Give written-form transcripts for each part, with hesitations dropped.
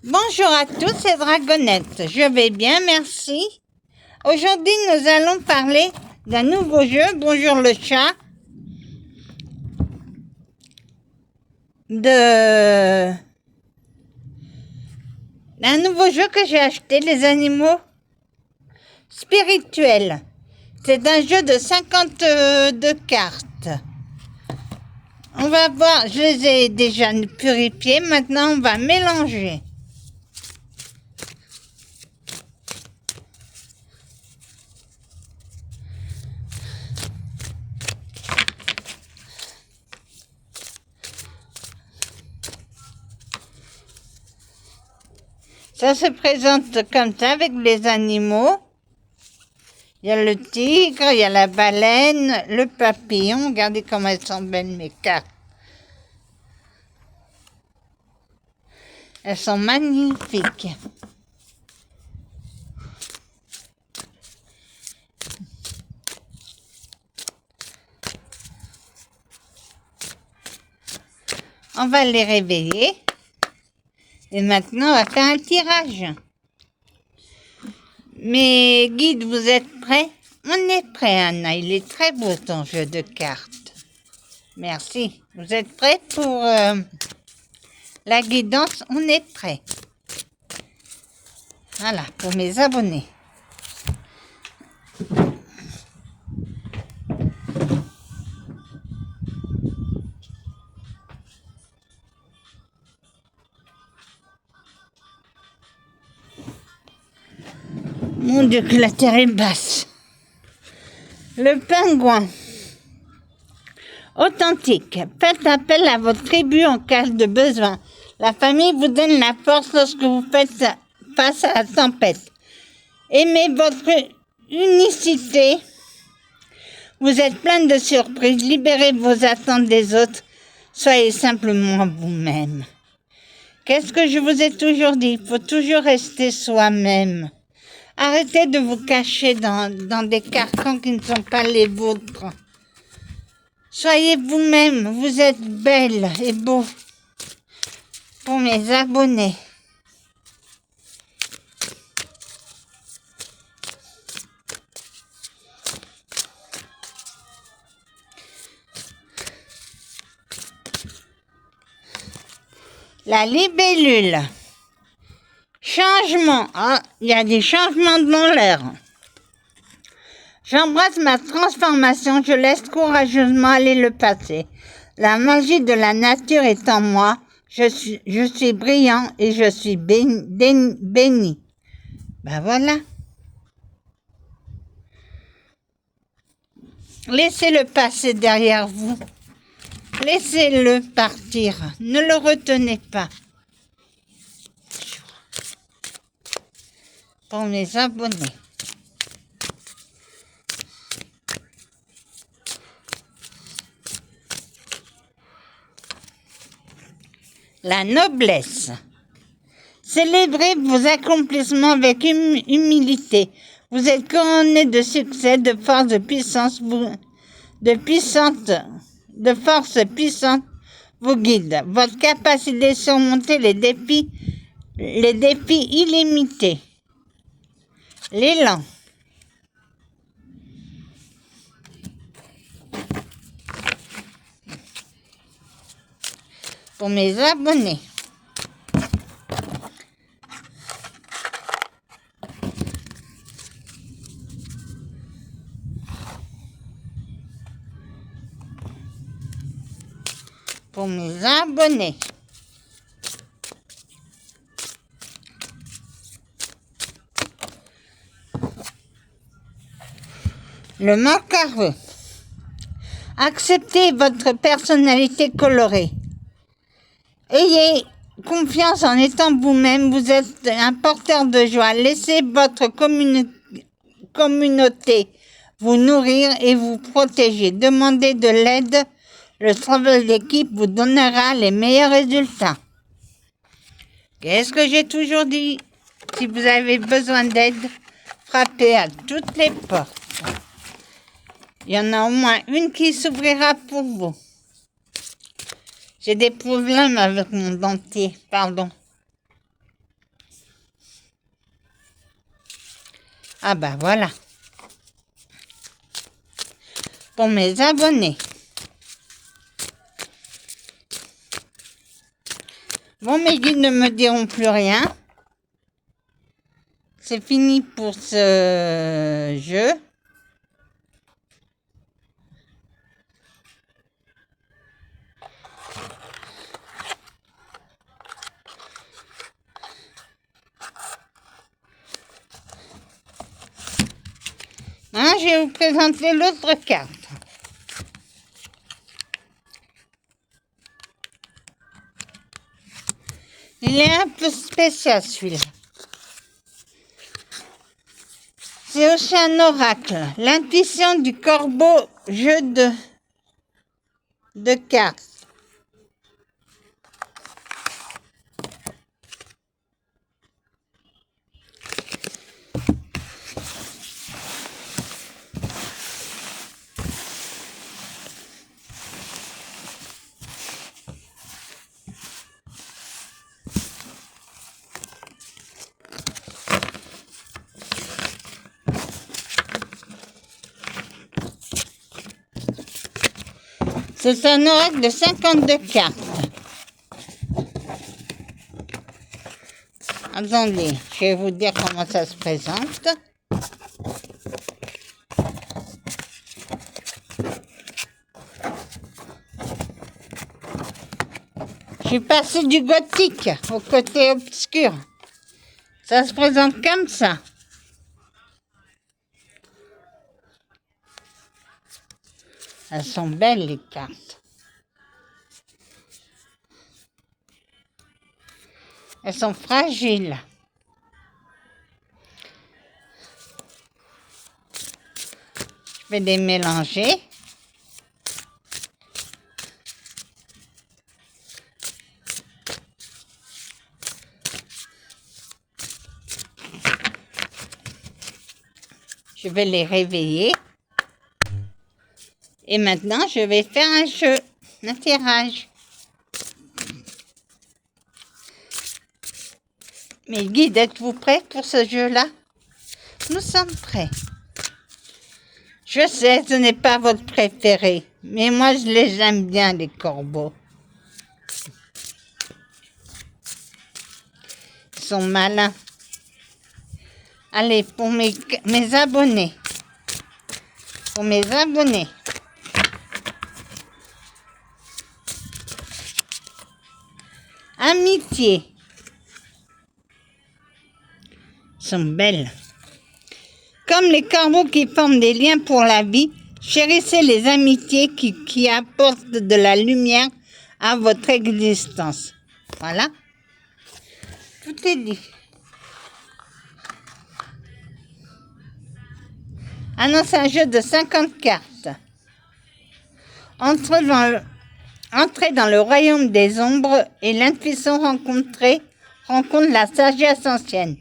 Bonjour à tous, c'est Dragonette. Je vais bien, merci. Aujourd'hui, nous allons parler d'un nouveau jeu, Bonjour le chat, d'un nouveau jeu que j'ai acheté, les animaux spirituels. C'est un jeu de 52 cartes. On va voir, je les ai déjà purifiés, maintenant on va mélanger. Ça se présente comme ça avec les animaux. Il y a le tigre, il y a la baleine, le papillon. Regardez comment elles sont belles mes cartes. Elles sont magnifiques. On va les réveiller. Et maintenant, on va faire un tirage. Mes guides, vous êtes prêts? On est prêts, Anna. Il est très beau ton jeu de cartes. Merci. Vous êtes prêts pour la guidance? On est prêts. Voilà, pour mes abonnés. Mon Dieu, que la terre est basse. Le pingouin. Authentique. Faites appel à votre tribu en cas de besoin. La famille vous donne la force lorsque vous faites face à la tempête. Aimez votre unicité. Vous êtes plein de surprises. Libérez vos attentes des autres. Soyez simplement vous-même. Qu'est-ce que je vous ai toujours dit? Il faut toujours rester soi-même. Arrêtez de vous cacher dans des carcans qui ne sont pas les vôtres. Soyez vous-même, vous êtes belle et beau. Pour mes abonnés. La libellule. Changement. Ah, il y a des changements dans l'air. J'embrasse ma transformation, je laisse courageusement aller le passé. La magie de la nature est en moi. Je suis brillant et je suis béni. Ben voilà. Laissez-le passer derrière vous. Laissez-le partir. Ne le retenez pas. Pour mes abonnés. La noblesse. Célébrez vos accomplissements avec humilité. Vous êtes couronné de succès, de force, de puissance, de force puissante vous guide. Votre capacité de surmonter les défis illimités. L'élan. Pour mes abonnés. Pour mes abonnés. Le macaron. Acceptez votre personnalité colorée. Ayez confiance en étant vous-même. Vous êtes un porteur de joie. Laissez votre communauté vous nourrir et vous protéger. Demandez de l'aide. Le travail d'équipe vous donnera les meilleurs résultats. Qu'est-ce que j'ai toujours dit? Si vous avez besoin d'aide, frappez à toutes les portes. Il y en a au moins une qui s'ouvrira pour vous. J'ai des problèmes avec mon dentier, pardon. Ah ben voilà. Pour mes abonnés. Bon, mes guides ne me diront plus rien. C'est fini pour ce jeu. Hein, je vais vous présenter l'autre carte. Il est un peu spécial celui-là. C'est aussi un oracle. L'intuition du corbeau, jeu de cartes. C'est un oracle de 52 cartes. Attendez, je vais vous dire comment ça se présente. Je suis passée du gothique au côté obscur. Ça se présente comme ça. Elles sont belles les cartes. Elles sont fragiles. Je vais les mélanger. Je vais les réveiller. Et maintenant, je vais faire un jeu, un tirage. Mes guides, êtes-vous prêts pour ce jeu-là? Nous sommes prêts. Je sais, ce n'est pas votre préféré, mais moi, je les aime bien, les corbeaux. Ils sont malins. Allez, pour mes abonnés. Pour mes abonnés. Amitié. Ils sont belles. Comme les corbeaux qui forment des liens pour la vie, chérissez les amitiés qui apportent de la lumière à votre existence. Voilà. Tout est dit. Ah non, c'est un jeu de 50 cartes. Entrez dans le royaume des ombres et l'intuition rencontre la sagesse ancienne.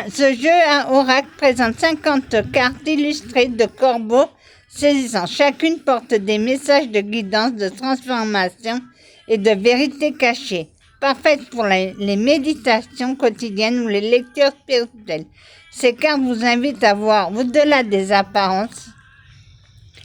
Ce jeu à oracle présente 50 cartes illustrées de corbeaux saisissant. Chacune porte des messages de guidance, de transformation et de vérité cachée, parfaite pour les méditations quotidiennes ou les lectures spirituelles. Ces cartes vous invitent à voir au-delà des apparences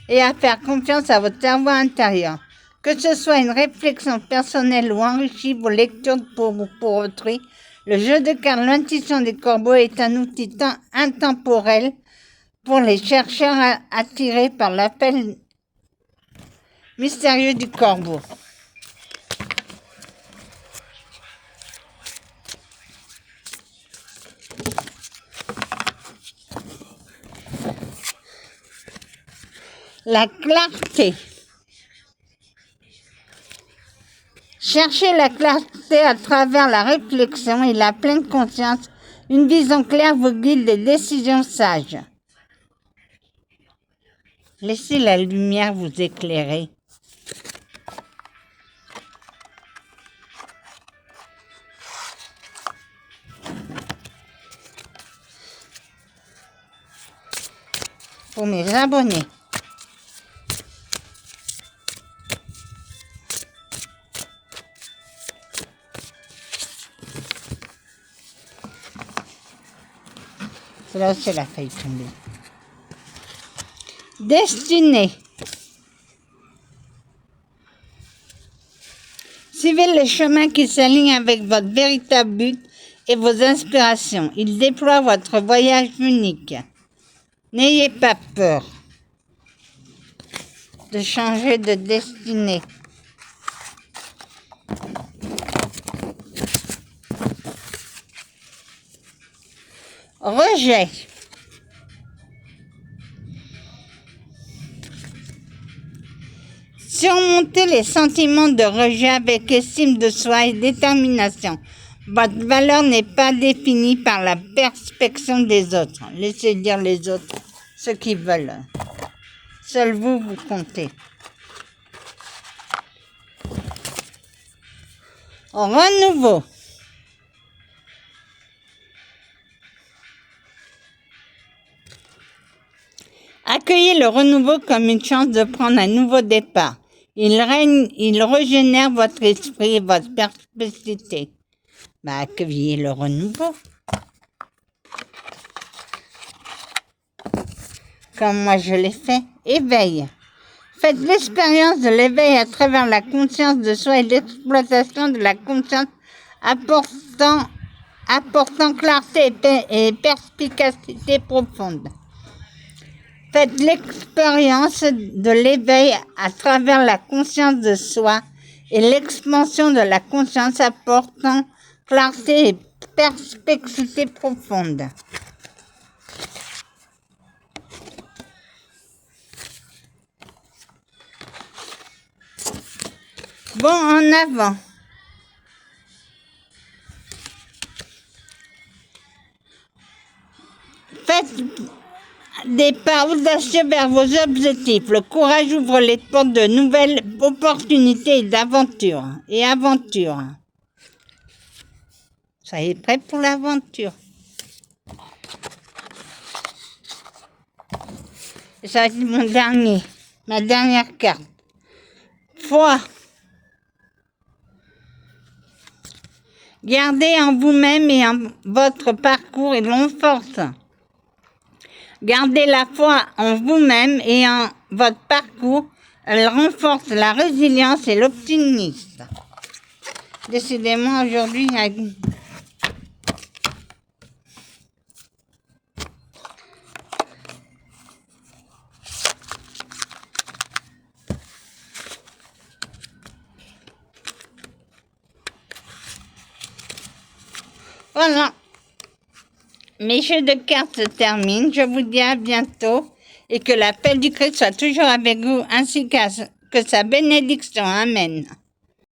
et à faire confiance à votre cerveau intérieur. Que ce soit une réflexion personnelle ou enrichie vos lectures pour autrui, le jeu de cartes L'intuition des corbeaux est un outil intemporel pour les chercheurs attirés par l'appel mystérieux du corbeau. La clarté. Cherchez la clarté à travers la réflexion et la pleine conscience. Une vision claire vous guide les décisions sages. Laissez la lumière vous éclairer. Pour mes abonnés. C'est là aussi la feuille tombée. Destinée. Suivez les chemins qui s'alignent avec votre véritable but et vos inspirations. Il déploie votre voyage unique. N'ayez pas peur de changer de destinée. Rejet. Surmontez les sentiments de rejet avec estime de soi et détermination. Votre valeur n'est pas définie par la perspection des autres. Laissez dire les autres ce qu'ils veulent. Seul vous, vous comptez. Renouveau. Accueillez le renouveau comme une chance de prendre un nouveau départ. Il régénère votre esprit et votre perspicacité. Accueillez le renouveau. Comme moi je l'ai fait. Éveil. Faites l'expérience de l'éveil à travers la conscience de soi et l'exploitation de la conscience apportant clarté et perspicacité profonde. Faites l'expérience de l'éveil à travers la conscience de soi et l'expansion de la conscience apportant clarté et perspicacité profonde. Bon, en avant. Faites des pas audacieux vers vos objectifs. Le courage ouvre les portes de nouvelles opportunités d'aventure et aventure. Soyez prêts pour l'aventure. Ça va être ma dernière carte. Foi. Gardez en vous-même et en votre parcours et longue force. Gardez la foi en vous-même et en votre parcours. Elle renforce la résilience et l'optimisme. Décidément, aujourd'hui, voilà. Mes jeux de cartes se terminent. Je vous dis à bientôt et que la paix du Christ soit toujours avec vous ainsi que sa bénédiction. Amen.